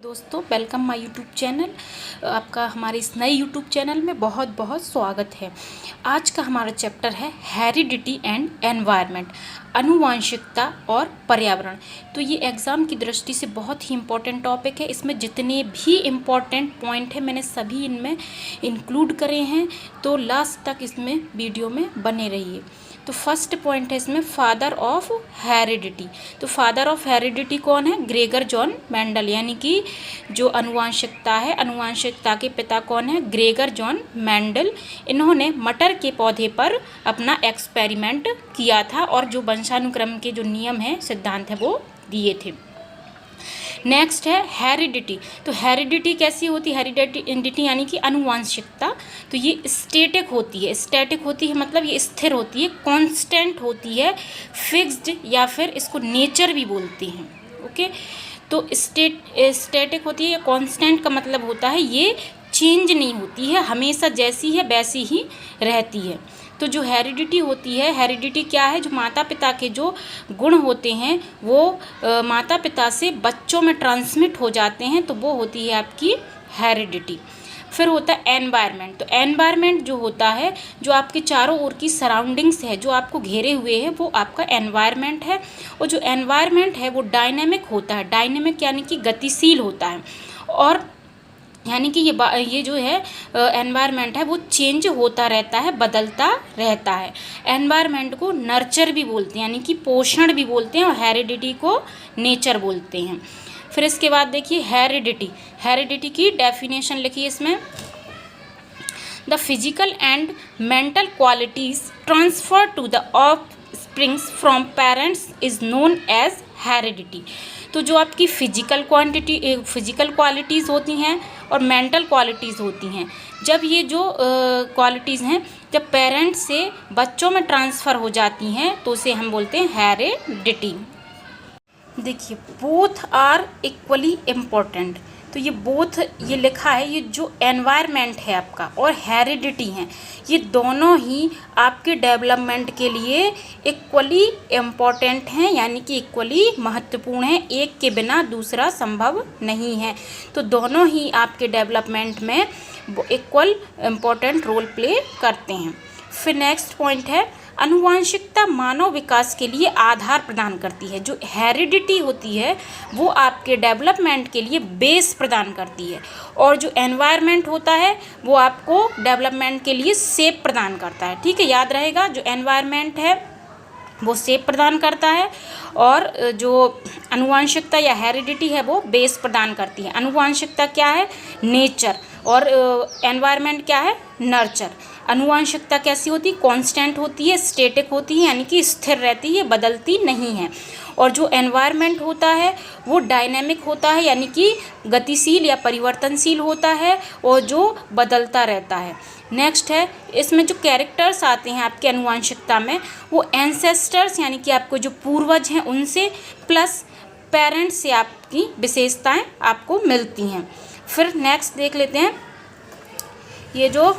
दोस्तों welcome my YouTube channel. आपका हमारे इस नए यूट्यूब चैनल में बहुत बहुत स्वागत है। आज का हमारा चैप्टर है हेरिडिटी एंड एनवायरनमेंट, आनुवंशिकता और पर्यावरण। तो ये एग्ज़ाम की दृष्टि से बहुत ही इम्पोर्टेंट टॉपिक है। इसमें जितने भी इम्पोर्टेंट पॉइंट हैं मैंने सभी इनमें इंक्लूड करे हैं, तो लास्ट तक इसमें वीडियो में बने रहिए। तो फर्स्ट पॉइंट है इसमें फादर ऑफ हेरिडिटी। तो फादर ऑफ हेरिडिटी कौन है? ग्रेगर जॉन मेंडल, यानी कि जो आनुवंशिकता है, आनुवंशिकता के पिता कौन है? Gregor John Mendel. इन्होंने मटर के पौधे पर अपना एक्सपेरिमेंट किया था और जो वंशानुक्रम के जो नियम हैं, सिद्धांत है, वो दिए थे। नेक्स्ट है हेरिडिटी। तो हेरिडिटी कैसी होती है? हेरिडिटी यानी कि आनुवंशिकता। तो ये स्टैटिक होती है। स्टैटिक होती है मतलब ये स्थिर होती है, कांस्टेंट होती है, फिक्स्ड, या फिर इसको नेचर भी बोलते हैं। ओके, तो स्टैटिक होती है या कांस्टेंट का मतलब होता है ये चेंज नहीं होती है, हमेशा जैसी है वैसी ही रहती है। तो जो हेरिडिटी होती है, हेरिडिटी क्या है? जो माता पिता के जो गुण होते हैं वो माता पिता से बच्चों में ट्रांसमिट हो जाते हैं, तो वो होती है आपकी हेरिडिटी। फिर होता है एनवायरनमेंट। तो एनवायरनमेंट जो होता है, जो आपके चारों ओर की सराउंडिंग्स है, जो आपको घेरे हुए है, वो आपका एनवायरनमेंट है। और जो एनवायरनमेंट है वो डायनेमिक होता है। डायनेमिक यानी कि गतिशील होता है, और यानी कि ये जो है एनवायरनमेंट है वो चेंज होता रहता है, बदलता रहता है। एनवायरनमेंट को नर्चर भी बोलते हैं, यानी कि पोषण भी बोलते हैं, और हेरिडिटी को नेचर बोलते हैं। फिर इसके बाद देखिए हेरिडिटी। हेरिडिटी की डेफिनेशन लिखिए इसमें, the physical and mental qualities transfer to the offsprings from parents is known as heredity. तो जो आपकी फिजिकल क्वालिटीज़ होती हैं और मेंटल क्वालिटीज़ होती हैं, जब ये जो क्वालिटीज़ हैं जब पेरेंट्स से बच्चों में ट्रांसफ़र हो जाती हैं तो उसे हम बोलते हैं हेरिडिटी। देखिए बोथ आर इक्वली इम्पोर्टेंट। तो ये बोथ ये लिखा है, ये जो एनवायरनमेंट है आपका और हेरिडिटी है, ये दोनों ही आपके डेवलपमेंट के लिए इक्वली इम्पोर्टेंट हैं, यानी कि इक्वली महत्वपूर्ण है। एक के बिना दूसरा संभव नहीं है। तो दोनों ही आपके डेवलपमेंट में इक्वल इम्पोर्टेंट रोल प्ले करते हैं। फिर नेक्स्ट पॉइंट है आनुवंशिकता मानव विकास के लिए आधार प्रदान करती है। जो हेरिडिटी होती है वो आपके डेवलपमेंट के लिए बेस प्रदान करती है, और जो एनवायरनमेंट होता है वो आपको डेवलपमेंट के लिए शेप प्रदान करता है। ठीक है, याद रहेगा, जो एनवायरनमेंट है वो शेप प्रदान करता है, और जो आनुवंशिकता या हेरिडिटी है वो बेस प्रदान करती है। आनुवंशिकता क्या है? नेचर, और एनवायरनमेंट क्या है? नर्चर। आनुवंशिकता कैसी होती है? कांस्टेंट होती है, स्टैटिक होती है, यानी कि स्थिर रहती है, बदलती नहीं है। और जो एनवायरनमेंट होता है वो डायनेमिक होता है, यानी कि गतिशील या परिवर्तनशील होता है, और जो बदलता रहता है। नेक्स्ट है इसमें जो कैरेक्टर्स आते हैं आपके आनुवंशिकता में, वो एंसेस्टर्स यानी कि आपको जो पूर्वज हैं उनसे, प्लस पेरेंट्स से आपकी विशेषताएं आपको मिलती हैं। फिर नेक्स्ट देख लेते हैं ये जो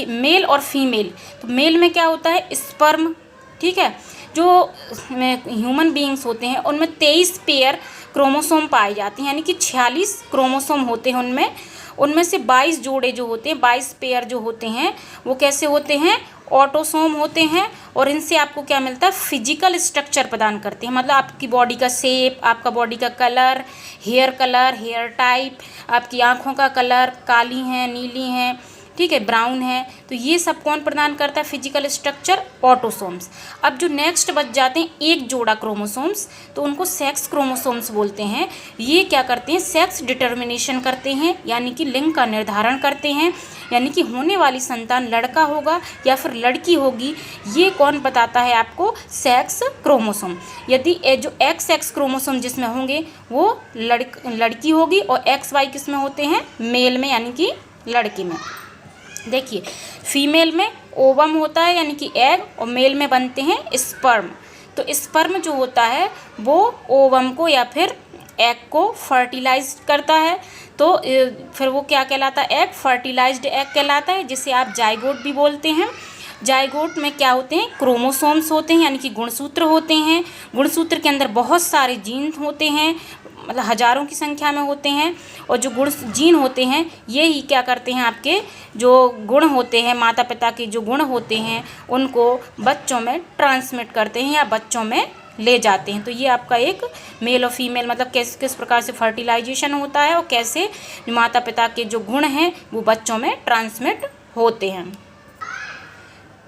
मेल और फीमेल। तो मेल में क्या होता है? स्पर्म। ठीक है, जो ह्यूमन बीइंग्स होते हैं उनमें 23 पेयर क्रोमोसोम पाए जाते हैं, यानी कि 46 क्रोमोसोम होते हैं उनमें से 22 जोड़े जो होते हैं, 22 पेयर जो होते हैं वो कैसे होते हैं? ऑटोसोम होते हैं, और इनसे आपको क्या मिलता है? फिजिकल स्ट्रक्चर प्रदान करते हैं, मतलब आपकी बॉडी का शेप, आपका बॉडी का कलर, हेयर टाइप, आपकी आँखों का कलर, काली हैं, नीली हैं, ठीक है, ब्राउन है। तो ये सब कौन प्रदान करता है? Physical structure, autosomes. अब जो नेक्स्ट बच जाते हैं एक जोड़ा क्रोमोसोम्स, तो उनको सेक्स क्रोमोसोम्स बोलते हैं। ये क्या करते हैं? सेक्स डिटर्मिनेशन करते हैं, यानी कि लिंग का निर्धारण करते हैं, यानी कि होने वाली संतान लड़का होगा या फिर लड़की होगी, ये कौन बताता है आपको? Sex chromosome. यदि जो एक्स क्रोमोसोम जिसमें होंगे वो लड़की होगी, और XY किस में होते हैं? मेल में, यानी कि लड़की में। देखिए फीमेल में ओवम होता है, यानी कि एग, और मेल में बनते हैं स्पर्म। तो स्पर्म जो होता है वो ओवम को या फिर एग को फर्टिलाइज करता है, तो फिर वो क्या कहलाता है? एग, फर्टिलाइज्ड एग कहलाता है, जिसे आप जाइगोट भी बोलते हैं। जाइगोट में क्या होते हैं? क्रोमोसोम्स होते हैं, यानी कि गुणसूत्र होते हैं। गुणसूत्र के अंदर बहुत सारे जीन होते हैं, मतलब हज़ारों की संख्या में होते हैं, और जो गुण जीन होते हैं ये ही क्या करते हैं, आपके जो गुण होते हैं, माता पिता के जो गुण होते हैं उनको बच्चों में ट्रांसमिट करते हैं या बच्चों में ले जाते हैं। तो ये आपका एक मेल और फीमेल मतलब किस प्रकार से फर्टिलाइजेशन होता है और कैसे माता पिता के जो गुण हैं वो बच्चों में ट्रांसमिट होते हैं।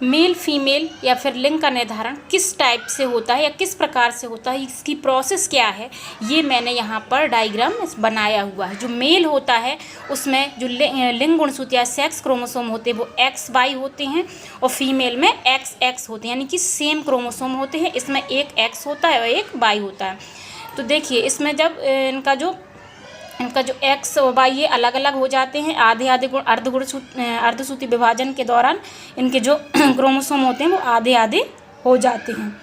मेल फीमेल या फिर लिंग का निर्धारण किस टाइप से होता है या किस प्रकार से होता है, इसकी प्रोसेस क्या है, ये मैंने यहाँ पर डायग्राम बनाया हुआ है। जो मेल होता है उसमें जो लिंग गुणसूत्र या सेक्स क्रोमोसोम होते हैं वो XY होते हैं, और फीमेल में XX होते हैं, यानी कि सेम क्रोमोसोम होते हैं। इसमें एक X होता है और एक Y होता है। तो देखिए इसमें जब इनका जो X और Y ये अलग अलग हो जाते हैं आधे आधे अर्धसूत्री विभाजन के दौरान, इनके जो क्रोमोसोम होते हैं वो आधे आधे हो जाते हैं।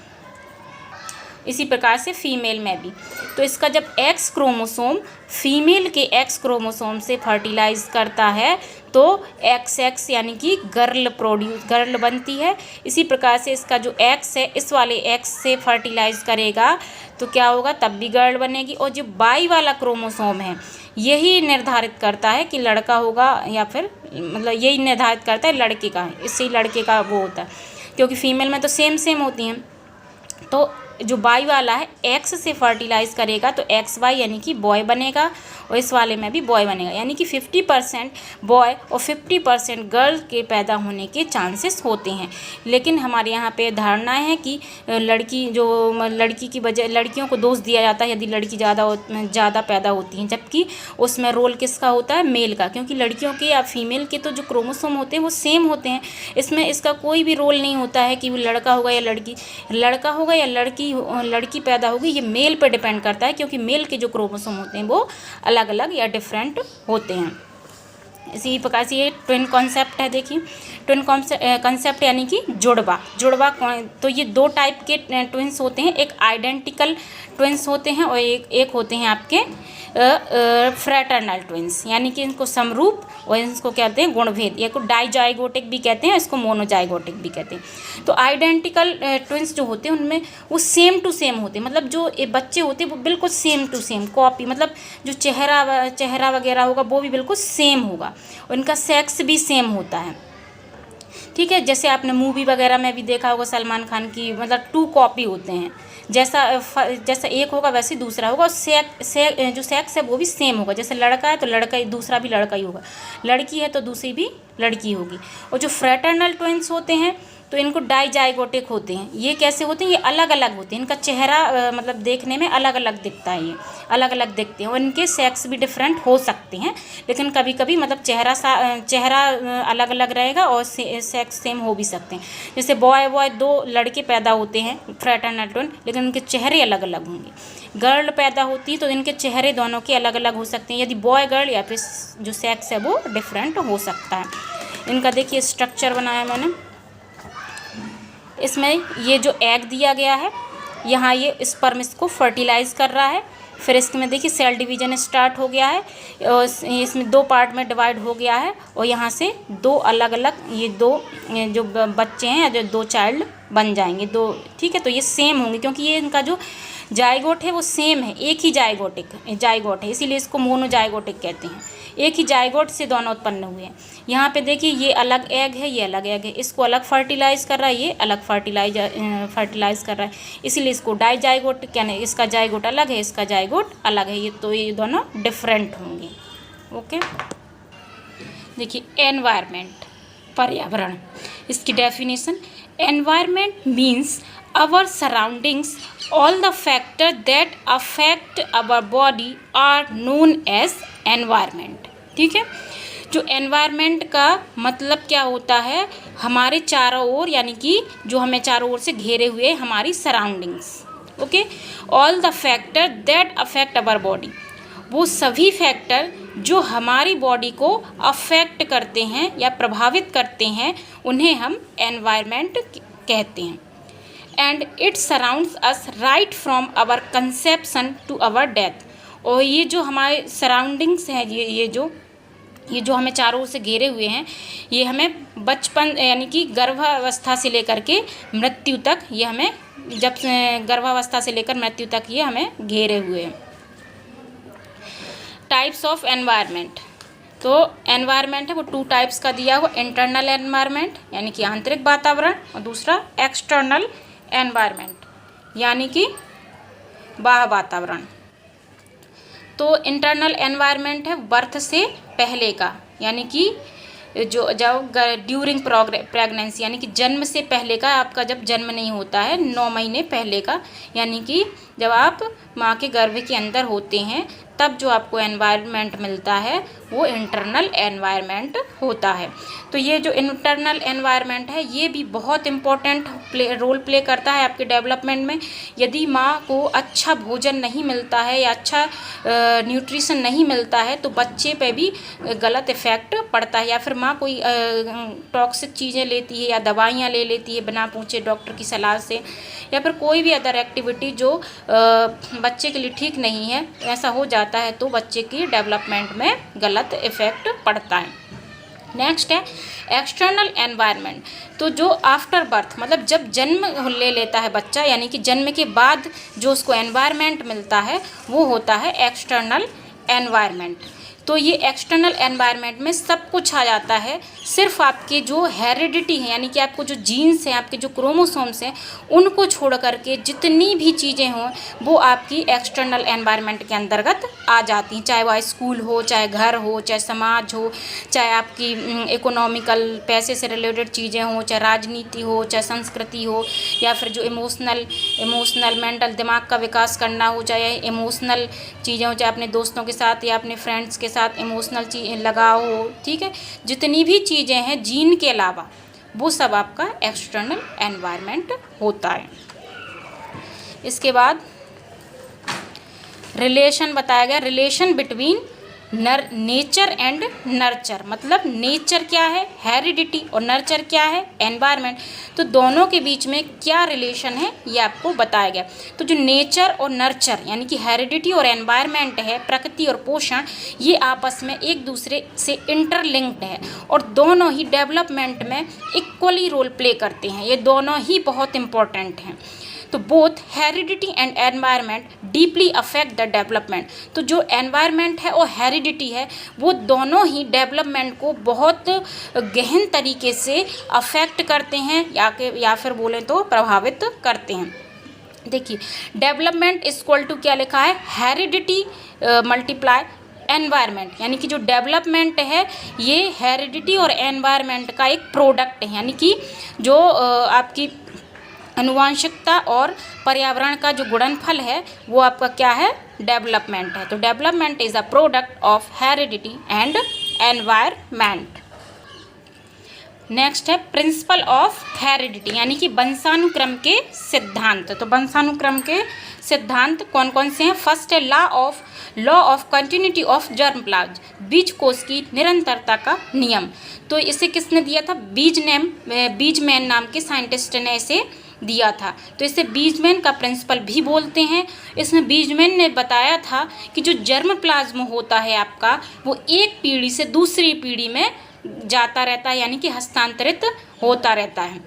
इसी प्रकार से फीमेल में भी। तो इसका जब X क्रोमोसोम फीमेल के X क्रोमोसोम से फर्टिलाइज करता है तो XX यानी कि गर्ल बनती है। इसी प्रकार से इसका जो X है इस वाले X से फर्टिलाइज करेगा तो क्या होगा, तब भी गर्ल बनेगी। और जो Y वाला क्रोमोसोम है यही निर्धारित करता है कि लड़का होगा या फिर मतलब यही निर्धारित करता है लड़के का, इससे ही लड़के का वो होता है, क्योंकि फीमेल में तो सेम होती हैं। तो जो Y वाला है X से फर्टिलाइज करेगा तो XY यानी कि बॉय बनेगा, और इस वाले में भी बॉय बनेगा, यानी कि 50% बॉय और 50% गर्ल के पैदा होने के चांसेस होते हैं। लेकिन हमारे यहाँ पे धारणा है कि लड़की की वजह लड़कियों को दोष दिया जाता है यदि लड़की ज़्यादा पैदा होती हैं, जबकि उसमें रोल किसका होता है, मेल का, क्योंकि लड़कियों के या फीमेल के तो जो क्रोमोसोम होते हैं वो सेम होते हैं। इसमें इसका कोई भी रोल नहीं होता है कि वो लड़का होगा या लड़की पैदा होगी, ये मेल पर डिपेंड करता है, क्योंकि मेल के जो क्रोमोसोम होते हैं वो अलग अलग या डिफरेंट होते हैं। इसी प्रकार से ये ट्विन कॉन्सेप्ट है। देखिए ट्विन कॉन्सेप्ट यानी कि जुड़वा। तो ये दो टाइप के ट्विंस होते हैं, एक आइडेंटिकल ट्विंस होते हैं और एक होते हैं आपके फ्रैटर्नल ट्विंस, यानी कि इनको समरूप, और इसको कहते हैं गुणभेद, या को डाइजाइगोटिक भी कहते हैं, इसको मोनोजाइगोटिक भी कहते हैं। तो आइडेंटिकल ट्विंस जो होते हैं उनमें वो सेम टू सेम होते हैं, मतलब जो बच्चे होते हैं वो बिल्कुल सेम टू सेम कॉपी, मतलब जो चेहरा वगैरह होगा वो भी बिल्कुल सेम होगा, उनका सेक्स भी सेम होता है। ठीक है, जैसे आपने मूवी वगैरह में भी देखा होगा सलमान खान की, मतलब 2 कॉपी होते हैं, जैसा एक होगा वैसे दूसरा होगा, और जो सेक्स है वो भी सेम होगा, जैसे लड़का है तो लड़का दूसरा भी लड़का ही होगा, लड़की है तो दूसरी भी लड़की होगी। और जो फ्रैटर्नल ट्विंस होते हैं तो इनको डाइजाइगोटिक होते हैं। ये कैसे होते हैं, ये अलग अलग होते हैं, इनका चेहरा मतलब देखने में अलग अलग दिखता है, ये अलग अलग दिखते हैं, और इनके सेक्स भी डिफरेंट हो सकते हैं, लेकिन कभी कभी मतलब चेहरा अलग अलग रहेगा और सेक्स सेम हो भी सकते हैं। जैसे बॉय 2 लड़के पैदा होते हैं फ्रैटर्नल ट्विन, लेकिन उनके चेहरे अलग अलग होंगे। गर्ल पैदा होती है तो इनके चेहरे दोनों के अलग अलग हो सकते हैं, यदि बॉय गर्ल या फिर जो सेक्स है वो डिफरेंट हो सकता है। इनका देखिए स्ट्रक्चर बनाया मैंने, इसमें ये जो एग दिया गया है यहाँ ये स्पर्म इसको फर्टिलाइज़ कर रहा है, फिर इसमें देखिए सेल डिवीजन स्टार्ट हो गया है, और इसमें 2 पार्ट में डिवाइड हो गया है, और यहाँ से 2 अलग अलग ये 2 जो बच्चे हैं जो 2 चाइल्ड बन जाएंगे 2। ठीक है, तो ये सेम होंगे क्योंकि ये इनका जो जाइगोट है वो सेम है, एक ही जाइगोट है, इसीलिए इसको मोनोजाइगोटिक कहते हैं। एक ही जाइगोट से दोनों उत्पन्न हुए हैं। यहाँ पे देखिए ये अलग एग है, ये अलग एग है, इसको अलग फर्टिलाइज़ कर रहा है, ये अलग फर्टिलाइज़ कर रहा है, इसीलिए इसको डाइजाइगोट कहने, इसका जाइगोट अलग है, इसका जाइगोट अलग है, ये दोनों डिफरेंट होंगे। ओके, देखिए एनवायरनमेंट, पर्यावरण, इसकी definition, environment means our surroundings, all the factors that affect our body are known as environment। ठीक है, जो एनवायरनमेंट का मतलब क्या होता है, हमारे चारों ओर, यानी कि जो हमें चारों ओर से घेरे हुए हमारी surroundings. Okay, all the factor that affect our body, वो सभी फैक्टर जो हमारी बॉडी को अफेक्ट करते हैं या प्रभावित करते हैं उन्हें हम एनवायरनमेंट कहते हैं। And it surrounds us right from our conception to our death, और ये जो हमारे सराउंडिंग्स हैं, ये जो हमें चारों ओर से घेरे हुए हैं, ये हमें बचपन यानी कि गर्भावस्था से लेकर के मृत्यु तक, ये हमें जब गर्भावस्था से लेकर मृत्यु तक ये हमें घेरे हुए हैं। Types of environment. तो एनवायरनमेंट है वो 2 टाइप्स का दिया हुआ, इंटरनल एनवायरनमेंट यानी कि आंतरिक वातावरण, और दूसरा एक्सटर्नल एनवायरनमेंट यानी कि बाह्य वातावरण। तो इंटरनल एनवायरनमेंट है बर्थ से पहले का, यानी कि जो जब ड्यूरिंग प्रेगनेंसी यानी कि जन्म से पहले का, आपका जब जन्म नहीं होता है 9 महीने पहले का, यानी कि जब आप माँ के गर्भ के अंदर होते हैं तब जो आपको एनवायरनमेंट मिलता है वो इंटरनल एनवायरनमेंट होता है। तो ये जो इंटरनल एनवायरनमेंट है ये भी बहुत इम्पोर्टेंट रोल प्ले करता है आपके डेवलपमेंट में। यदि माँ को अच्छा भोजन नहीं मिलता है या अच्छा न्यूट्रिशन नहीं मिलता है तो बच्चे पे भी गलत इफ़ेक्ट पड़ता है, या फिर माँ कोई टॉक्सिक चीज़ें लेती है या दवाइयाँ ले लेती है बिना पूछे डॉक्टर की सलाह से, या फिर कोई भी अदर एक्टिविटी जो बच्चे के लिए ठीक नहीं है, ऐसा हो जाता है तो बच्चे की डेवलपमेंट में गलत इफ़ेक्ट पड़ता है। नेक्स्ट है एक्सटर्नल एनवायरनमेंट। तो जो आफ्टर बर्थ मतलब जब जन्म ले लेता है बच्चा, यानी कि जन्म के बाद जो उसको एनवायरनमेंट मिलता है वो होता है एक्सटर्नल एनवायरनमेंट। तो ये एक्सटर्नल एनवायरनमेंट में सब कुछ आ जाता है, सिर्फ आपके जो हेरिडिटी है यानी कि आपको जो जीन्स हैं, आपके जो क्रोमोसोम्स हैं, उनको छोड़ करके जितनी भी चीज़ें हों वो आपकी एक्सटर्नल एनवायरनमेंट के अंतर्गत आ जाती हैं, चाहे वह स्कूल हो, चाहे घर हो, चाहे समाज हो, चाहे आपकी इकोनॉमिकल पैसे से रिलेटेड चीज़ें हों, चाहे राजनीति हो, चाहे संस्कृति हो, या फिर जो इमोशनल मेंटल दिमाग का विकास करना हो, चाहे इमोशनल चीज़ें हो, चाहे अपने दोस्तों के साथ या अपने फ्रेंड्स के साथ इमोशनल चीज़ लगाव हो, ठीक है, जितनी भी चीज़ें हैं जीन के अलावा वो सब आपका एक्सटर्नल एनवायरनमेंट होता है। इसके बाद रिलेशन बताया गया, relation between nature and nurture. मतलब नेचर क्या है हेरिडिटी और नर्चर क्या है एनवायरनमेंट, तो दोनों के बीच में क्या रिलेशन है ये आपको बताया गया। तो जो नेचर और नर्चर यानी कि हेरिडिटी और एनवायरनमेंट है, प्रकृति और पोषण, ये आपस में एक दूसरे से इंटरलिंक्ड है और दोनों ही डेवलपमेंट में इक्वली रोल प्ले करते हैं, ये दोनों ही बहुत इंपॉर्टेंट हैं। तो both heredity and environment deeply affect the development. तो जो एनवायरनमेंट है और हेरिडिटी है वो दोनों ही डेवलपमेंट को बहुत गहन तरीके से अफेक्ट करते हैं या फिर बोलें तो प्रभावित करते हैं। देखिए डेवलपमेंट इक्वल टू क्या लिखा है, हेरिडिटी मल्टीप्लाई एनवायरनमेंट, यानी कि जो डेवलपमेंट है ये हेरिडिटी और एनवायरनमेंट का एक प्रोडक्ट है, यानी कि जो आपकी आनुवांशिकता और पर्यावरण का जो गुणनफल है वो आपका क्या है, डेवलपमेंट है। तो development is a product of heredity and environment. Next है प्रिंसिपल ऑफ हेरिडिटी, यानी कि वंशानुक्रम के सिद्धांत। तो वंशानुक्रम के सिद्धांत कौन कौन से हैं? फर्स्ट है law of continuity of germplasm, बीज कोश की निरंतरता का नियम। तो इसे किसने दिया था? बीजमैन नाम के साइंटिस्ट ने इसे दिया था। तो इसे बीजमैन का प्रिंसिपल भी बोलते हैं। इसमें बीजमैन ने बताया था कि जो जर्मप्लाज्म होता है आपका वो एक पीढ़ी से दूसरी पीढ़ी में जाता रहता है, यानी कि हस्तांतरित होता रहता है।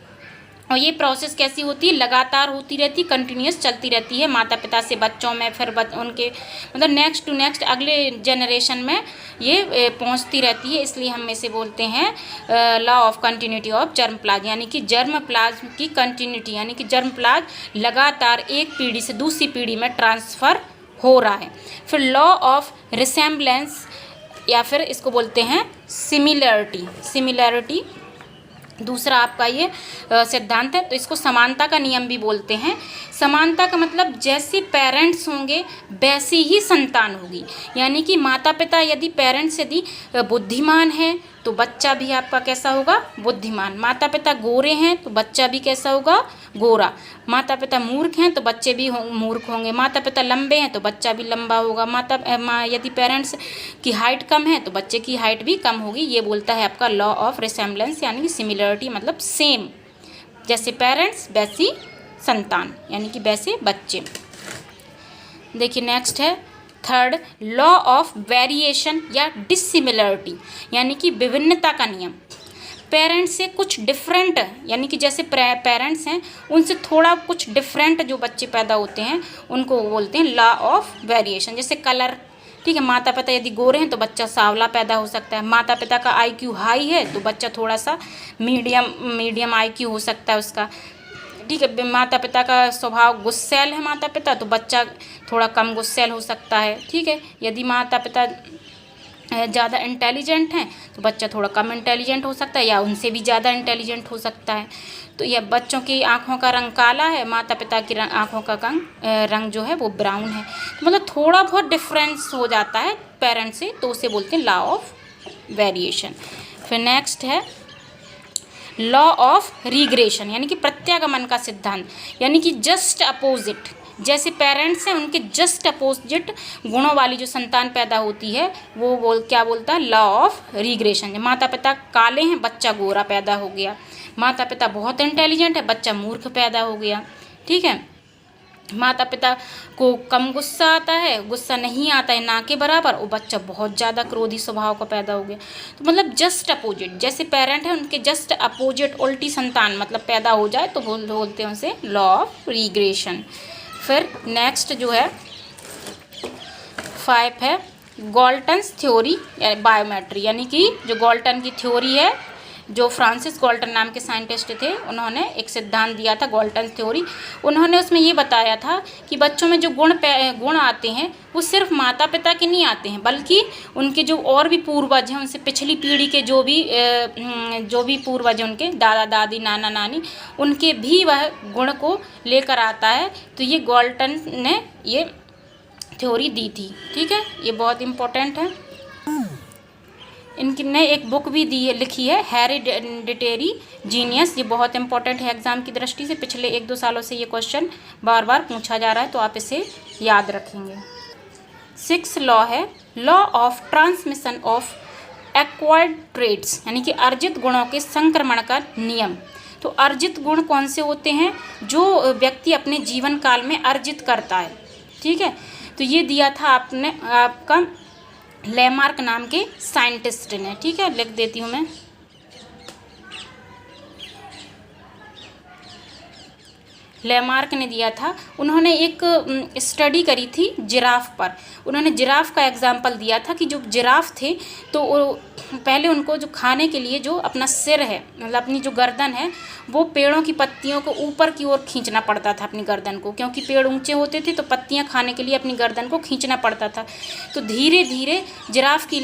और ये प्रोसेस कैसी होती है? लगातार होती रहती, कंटिन्यूस चलती रहती है, माता पिता से बच्चों में, फिर उनके मतलब नेक्स्ट टू नेक्स्ट अगले जनरेशन में ये पहुंचती रहती है। इसलिए हम इसे बोलते हैं law of continuity of germplasm, यानी कि जर्मप्लाज्म की कंटिन्यूटी, यानी कि जर्मप्लाज्म लगातार एक पीढ़ी से दूसरी पीढ़ी में ट्रांसफ़र हो रहा है। फिर लॉ ऑफ रिसेम्बलेंस या फिर इसको बोलते हैं सिमिलैरिटी दूसरा आपका ये सिद्धांत है। तो इसको समानता का नियम भी बोलते हैं। समानता का मतलब जैसे पेरेंट्स होंगे वैसी ही संतान होगी, यानी कि माता पिता यदि पेरेंट्स यदि बुद्धिमान हैं तो बच्चा भी आपका कैसा होगा? बुद्धिमान। माता पिता गोरे हैं तो बच्चा भी कैसा होगा? गोरा। माता पिता मूर्ख हैं तो बच्चे भी मूर्ख होंगे। माता पिता लंबे हैं तो बच्चा भी लंबा होगा। यदि पेरेंट्स की हाइट कम है तो बच्चे की हाइट भी कम होगी। ये बोलता है आपका लॉ ऑफ रिसेम्बलेंस, यानी कि सिमिलरिटी मतलब सेम, जैसे पेरेंट्स वैसी संतान, यानी कि वैसे बच्चे। देखिए नेक्स्ट है थर्ड लॉ ऑफ वेरिएशन या डिसिमिलरिटी, यानी कि विभिन्नता का नियम। पेरेंट्स से कुछ डिफरेंट, यानी कि जैसे पेरेंट्स हैं उनसे थोड़ा कुछ डिफरेंट जो बच्चे पैदा होते हैं उनको बोलते हैं लॉ ऑफ वेरिएशन। जैसे कलर ठीक है। माता पिता यदि गोरे हैं तो बच्चा सांवला पैदा हो सकता है। माता पिता का IQ हाई है तो बच्चा थोड़ा सा मीडियम IQ हो सकता है उसका। ठीक है। माता पिता का स्वभाव गुस्सैल है माता पिता, तो बच्चा थोड़ा कम गुस्सैल हो सकता है। ठीक है। यदि माता पिता ज़्यादा इंटेलिजेंट हैं तो बच्चा थोड़ा कम इंटेलिजेंट हो सकता है या उनसे भी ज़्यादा इंटेलिजेंट हो सकता है। तो यह बच्चों की आँखों का रंग काला है, माता पिता की आँखों का रंग जो है वो ब्राउन है। तो मतलब थोड़ा बहुत डिफरेंस हो जाता है पेरेंट्स से, तो उसे बोलते हैं लॉ ऑफ वेरिएशन। फिर नेक्स्ट है लॉ ऑफ रिग्रेशन, यानी कि प्रत्यागमन का सिद्धांत, यानी कि जस्ट अपोजिट, जैसे पेरेंट्स हैं उनके जस्ट अपोजिट गुणों वाली जो संतान पैदा होती है वो क्या बोलता है, लॉ ऑफ रिग्रेशन। माता पिता काले हैं, बच्चा गोरा पैदा हो गया। माता पिता बहुत इंटेलिजेंट है, बच्चा मूर्ख पैदा हो गया। ठीक है। माता पिता को कम गुस्सा आता है, गुस्सा नहीं आता है ना के बराबर, और बच्चा बहुत ज़्यादा क्रोधी स्वभाव का पैदा हो गया। तो मतलब जस्ट अपोजिट, जैसे पेरेंट है उनके जस्ट अपोजिट उल्टी संतान मतलब पैदा हो जाए तो बोलते हैं उसे लॉ ऑफ रिग्रेशन। फिर नेक्स्ट जो है 5 है गॉल्टन्स थ्योरी या बायोमेट्री, यानी कि जो गॉल्टन की थ्योरी है, जो फ्रांसिस गॉल्टन नाम के साइंटिस्ट थे, उन्होंने एक सिद्धांत दिया था गॉल्टन थ्योरी। उन्होंने उसमें ये बताया था कि बच्चों में जो गुण आते हैं वो सिर्फ माता पिता के नहीं आते हैं, बल्कि उनके जो और भी पूर्वज हैं, उनसे पिछली पीढ़ी के जो भी पूर्वज हैं, उनके दादा दादी नाना नानी, उनके भी वह गुण को लेकर आता है। तो ये गॉल्टन ने ये थ्योरी दी थी। ठीक है। ये बहुत इम्पोर्टेंट है। इनकी ने एक बुक भी दी है, लिखी है हेरिडिटरी जीनियस। ये बहुत इंपॉर्टेंट है एग्जाम की दृष्टि से। पिछले 1-2 सालों से ये क्वेश्चन बार बार पूछा जा रहा है, तो आप इसे याद रखेंगे। 6 लॉ है law of transmission of acquired traits, यानी कि अर्जित गुणों के संक्रमण का नियम। तो अर्जित गुण कौन से होते हैं, जो व्यक्ति अपने जीवन काल में अर्जित करता है। ठीक है। तो ये दिया था आपका लेमार्क नाम के साइंटिस्ट ने। ठीक है, लिख देती हूँ मैं। लेमार्क ने दिया था। उन्होंने एक स्टडी करी थी जिराफ पर। उन्होंने जिराफ का एग्जाम्पल दिया था कि जो जिराफ थे तो पहले उनको जो खाने के लिए जो अपना सिर है, मतलब अपनी जो गर्दन है, वो पेड़ों की पत्तियों को ऊपर की ओर खींचना पड़ता था अपनी गर्दन को, क्योंकि पेड़ ऊंचे होते थे तो पत्तियां खाने के लिए अपनी गर्दन को खींचना पड़ता था। तो धीरे धीरे जिराफ की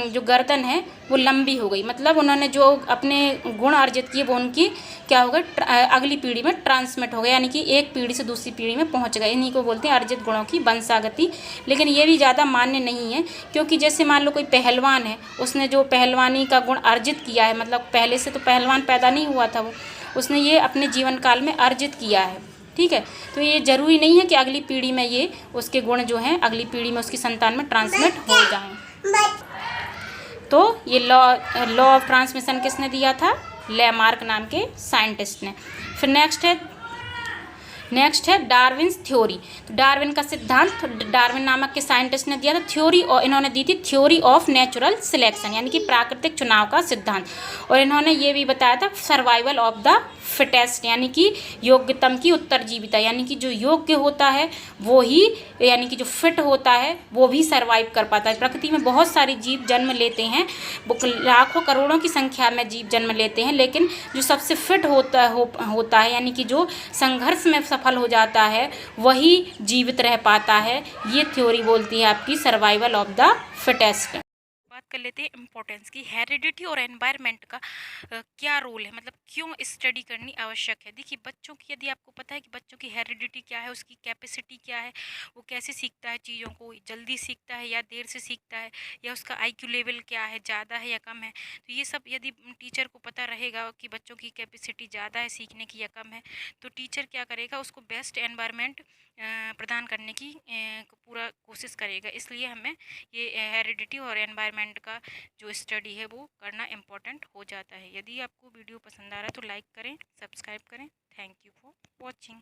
जो गर्दन है वो लंबी हो गई। मतलब उन्होंने जो अपने गुण अर्जित किए वो उनकी क्या हो गया, अगली पीढ़ी में ट्रांसमिट हो गया, यानी कि एक पीढ़ी से दूसरी पीढ़ी में पहुंच गए। इन्हीं को बोलते हैं अर्जित गुणों की वंशागति। लेकिन ये भी ज़्यादा मान्य नहीं है, क्योंकि जैसे मान लो कोई पहलवान है, उसने जो पहलवानी का गुण अर्जित किया है, मतलब पहले से तो पहलवान पैदा नहीं हुआ था वो, उसने ये अपने जीवन काल में अर्जित किया है। ठीक है। तो ये ज़रूरी नहीं है कि अगली पीढ़ी में ये उसके गुण जो हैं अगली पीढ़ी में उसकी संतान में ट्रांसमिट हो जाएं। तो ये लॉ ऑफ ट्रांसमिशन किसने दिया था, लेमार्क नाम के साइंटिस्ट ने। फिर नेक्स्ट है डार्विन्स थ्योरी। तो डार्विन का सिद्धांत डार्विन नामक के साइंटिस्ट ने दिया था थ्योरी, और इन्होंने दी थी थ्योरी ऑफ नेचुरल सिलेक्शन, यानी कि प्राकृतिक चुनाव का सिद्धांत। और इन्होंने ये भी बताया था सर्वाइवल ऑफ द फिटेस्ट, यानी कि योग्यतम की उत्तरजीविता, यानी कि जो योग्य होता है वो ही, यानी कि जो फिट होता है वो भी सर्वाइव कर पाता है। प्रकृति में बहुत सारे जीव जन्म लेते हैं, लाखों करोड़ों की संख्या में जीव जन्म लेते हैं, लेकिन जो सबसे फिट होता है, यानी कि जो संघर्ष में सफल हो जाता है, वही जीवित रह पाता है। ये थ्योरी बोलती है आपकी सर्वाइवल ऑफ द फिटेस्ट। बात कर लेते हैं इम्पोर्टेंस की। हेरिडिटी और एनवायरनमेंट का क्या रोल है, मतलब क्यों स्टडी करनी आवश्यक है। देखिए, बच्चों की यदि आपको पता है कि बच्चों की हेरिडिटी क्या है, उसकी कैपेसिटी क्या है, वो कैसे सीखता है चीज़ों को, जल्दी सीखता है या देर से सीखता है, या उसका IQ लेवल क्या है, ज़्यादा है या कम है, तो ये सब यदि टीचर को पता रहेगा कि बच्चों की कैपेसिटी ज़्यादा है सीखने की या कम है, तो टीचर क्या करेगा, उसको बेस्ट एनवायरनमेंट प्रदान करने की पूरा कोशिश करेगा। इसलिए हमें ये हेरिडिटी और एनवायरनमेंट का जो स्टडी है वो करना इम्पोर्टेंट हो जाता है। यदि आपको वीडियो पसंद आ रहा है तो लाइक करें, सब्सक्राइब करें। Thank you for watching.